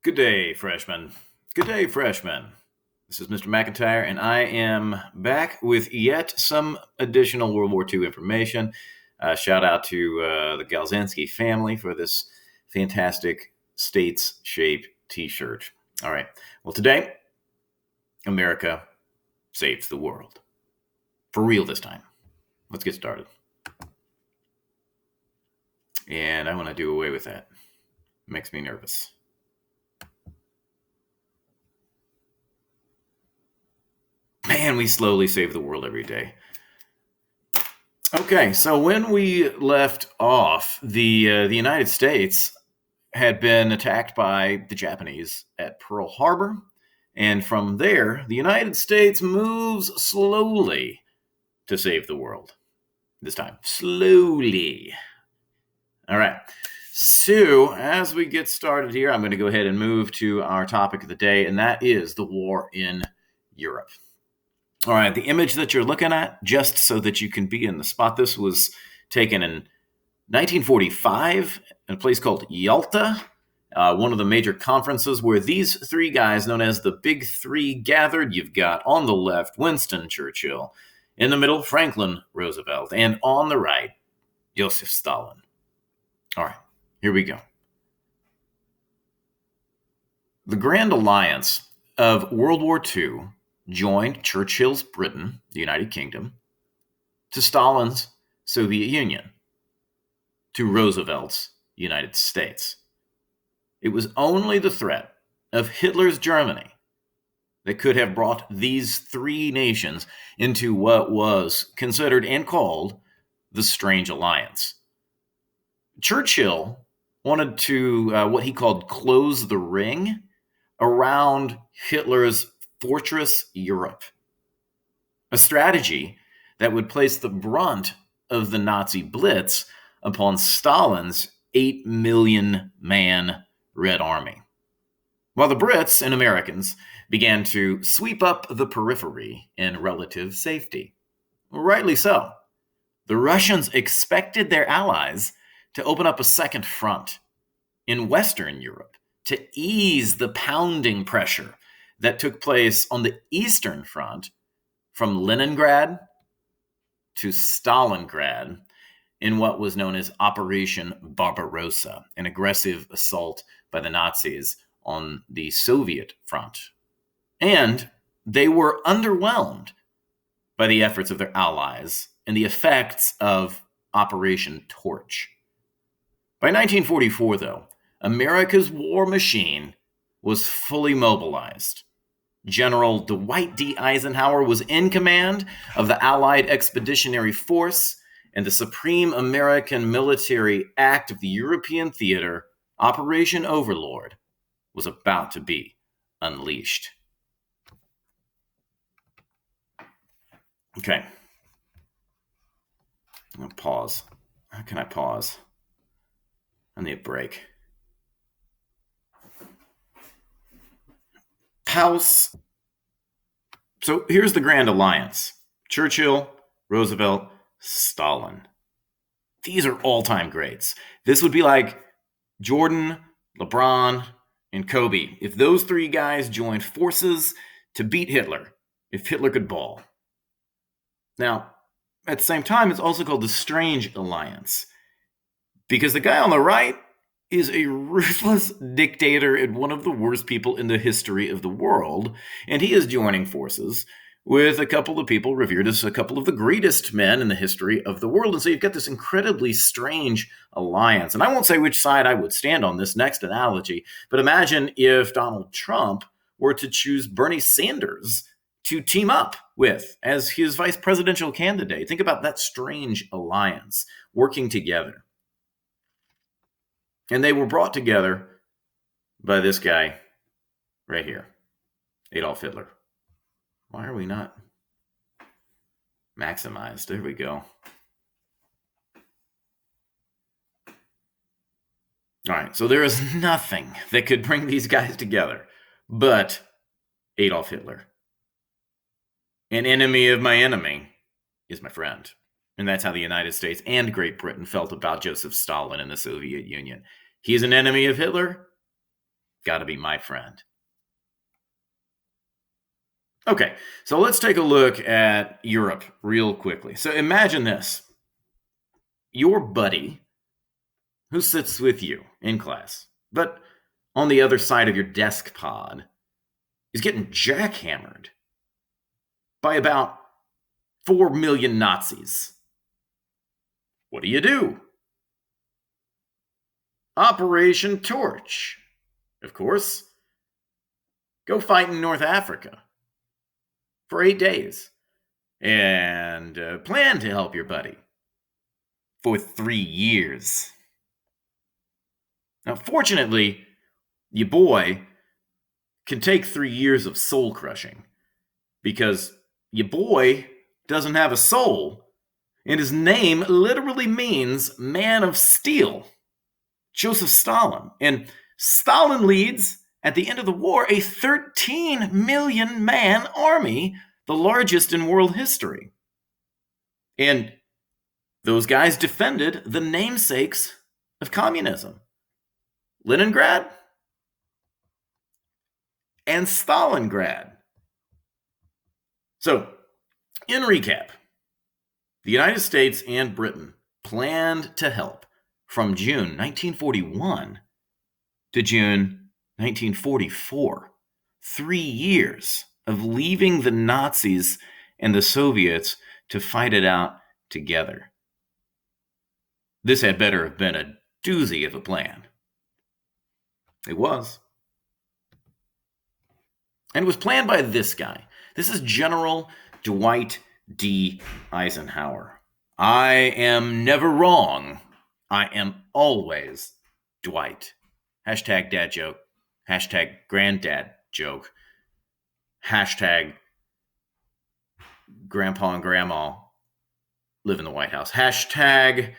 Good day, freshmen. Good day, freshmen. This is Mr. McIntyre, and I am back with yet some additional World War II information. Shout out to the Galzinski family for this fantastic States Shape t-shirt. All right. Well, today, America saves the world. For real this time. Let's get started. And I want to do away with that. Makes me nervous. Man, we slowly save the world every day. Okay, so when we left off, the United States had been attacked by the Japanese at Pearl Harbor, and from there, the United States moves slowly to save the world. This time, slowly. All right. So, as we get started here, I'm going to go ahead and move to our topic of the day, and that is the war in Europe. All right, the image that you're looking at, just so that you can be in the spot, this was taken in 1945 in a place called Yalta, one of the major conferences where these three guys, known as the Big Three, gathered. You've got on the left Winston Churchill, in the middle Franklin Roosevelt, and on the right Joseph Stalin. All right, here we go. The Grand Alliance of World War II joined Churchill's Britain, the United Kingdom, to Stalin's Soviet Union, to Roosevelt's United States. It was only the threat of Hitler's Germany that could have brought these three nations into what was considered and called the Strange Alliance. Churchill wanted to, what he called, close the ring around Hitler's Fortress Europe, a strategy that would place the brunt of the Nazi blitz upon Stalin's 8 million man Red Army, while the Brits and Americans began to sweep up the periphery in relative safety. Rightly so. The Russians expected their allies to open up a second front in Western Europe to ease the pounding pressure that took place on the Eastern Front from Leningrad to Stalingrad in what was known as Operation Barbarossa, an aggressive assault by the Nazis on the Soviet front. And they were underwhelmed by the efforts of their allies and the effects of Operation Torch. By 1944, though, America's war machine was fully mobilized. General Dwight D. Eisenhower was in command of the Allied Expeditionary Force, and the supreme American military act of the European theater, Operation Overlord, was about to be unleashed. Okay. I'm going to pause. How can I pause? I need a break. House. So here's the Grand Alliance. Churchill, Roosevelt, Stalin. These are all-time greats. This would be like Jordan, LeBron, and Kobe. If those three guys joined forces to beat Hitler, if Hitler could ball. Now, at the same time, it's also called the Strange Alliance, because the guy on the right is a ruthless dictator and one of the worst people in the history of the world, and he is joining forces with a couple of people revered as a couple of the greatest men in the history of the world. And so you've got this incredibly strange alliance. And I won't say which side I would stand on this next analogy, but imagine if Donald Trump were to choose Bernie Sanders to team up with as his vice presidential candidate. Think about that strange alliance working together. And they were brought together by this guy right here, Adolf Hitler. Why are we not maximized? There we go. All right, so there is nothing that could bring these guys together but Adolf Hitler. An enemy of my enemy is my friend. And that's how the United States and Great Britain felt about Joseph Stalin and the Soviet Union. He is an enemy of Hitler. got to be my friend. Okay, so let's take a look at Europe real quickly. So imagine this. Your buddy who sits with you in class, but on the other side of your desk pod, is getting jackhammered by about 4 million Nazis. What do? Operation Torch. Of course. Go fight in North Africa for 8 days and plan to help your buddy for 3 years. Now, fortunately, your boy can take 3 years of soul crushing because your boy doesn't have a soul, and his name literally means man of steel, Joseph Stalin. And Stalin leads, at the end of the war, a 13 million man army, the largest in world history. And those guys defended the namesakes of communism: Leningrad and Stalingrad. So, in recap, the United States and Britain planned to help from June 1941 to June 1944. 3 years of leaving the Nazis and the Soviets to fight it out together. This had better have been a doozy of a plan. It was. And it was planned by this guy. This is General Dwight D. Eisenhower. I am never wrong. I am always Dwight. Hashtag dad joke. Hashtag granddad joke. Hashtag grandpa and grandma live in the White House. Hashtag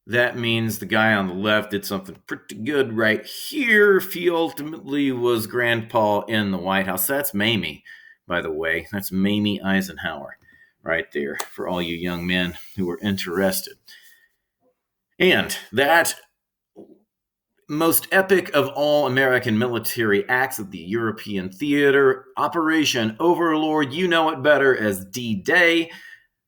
that means the guy on the left did something pretty good right here if he ultimately was grandpa in the White House. That's Mamie, by the way. That's Mamie Eisenhower right there for all you young men who are interested. And that most epic of all American military acts of the European theater, Operation Overlord, you know it better as D-Day,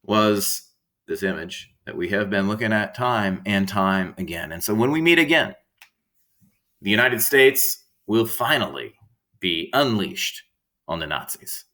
was this image that we have been looking at time and time again. And so when we meet again, the United States will finally be unleashed on the Nazis.